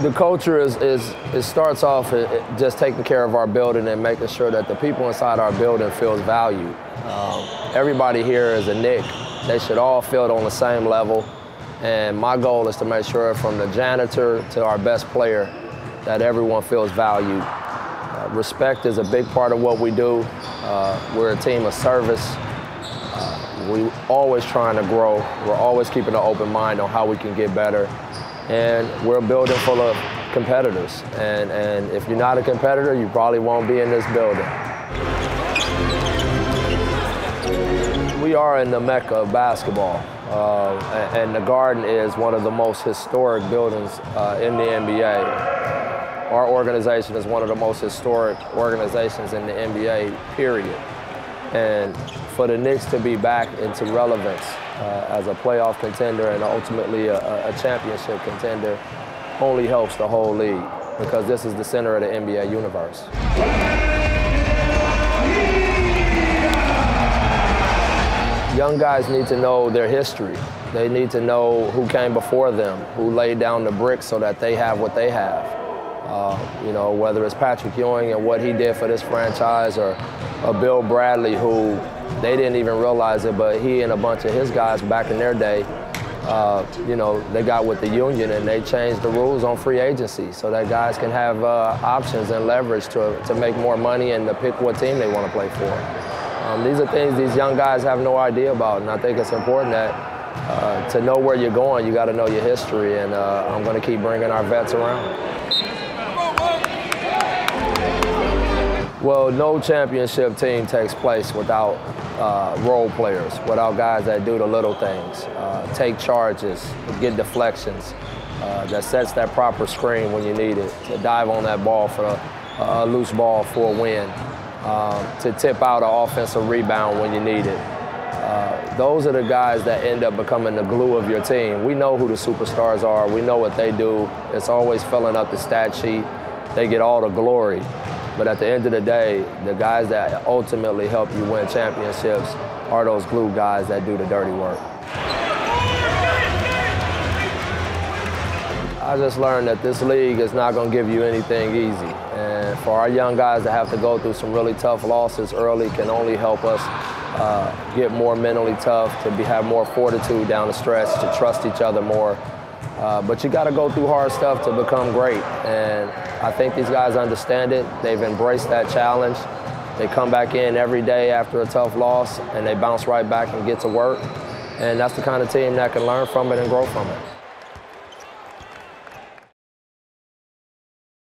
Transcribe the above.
The culture it starts off just taking care of our building and making sure that the people inside our building feels valued. Everybody here is a Knick. They should all feel on the same level. And my goal is to make sure from the janitor to our best player that everyone feels valued. Respect is a big part of what we do. We're a team of service. We're always trying to grow. We're always keeping an open mind on how we can get better. And we're a building full of competitors. And if you're not a competitor, you probably won't be in this building. We are in the Mecca of basketball. And the Garden is one of the most historic buildings in the NBA. Our organization is one of the most historic organizations in the NBA, period. And for the Knicks to be back into relevance as a playoff contender and ultimately a championship contender only helps the whole league, because this is the center of the NBA universe. Young guys need to know their history. They need to know who came before them, who laid down the bricks so that they have what they have. You know, whether it's Patrick Ewing and what he did for this franchise, or Bill Bradley, who they didn't even realize it, but he and a bunch of his guys back in their day, you know, they got with the union and they changed the rules on free agency so that guys can have options and leverage to make more money and to pick what team they want to play for. These are things these young guys have no idea about, and I think it's important that to know where you're going, you got to know your history, and I'm going to keep bringing our vets around. Well, no championship team takes place without role players, without guys that do the little things, take charges, get deflections, that sets that proper screen when you need it, to dive on that ball for a loose ball for a win, to tip out an offensive rebound when you need it. Those are the guys that end up becoming the glue of your team. We know who the superstars are. We know what they do. It's always filling up the stat sheet. They get all the glory. But at the end of the day, the guys that ultimately help you win championships are those glue guys that do the dirty work. I just learned that this league is not going to give you anything easy. And for our young guys to have to go through some really tough losses early can only help us get more mentally tough, to have more fortitude down the stretch, to trust each other more. But you got to go through hard stuff to become great. And I think these guys understand it. They've embraced that challenge. They come back in every day after a tough loss, and they bounce right back and get to work. And that's the kind of team that can learn from it and grow from it.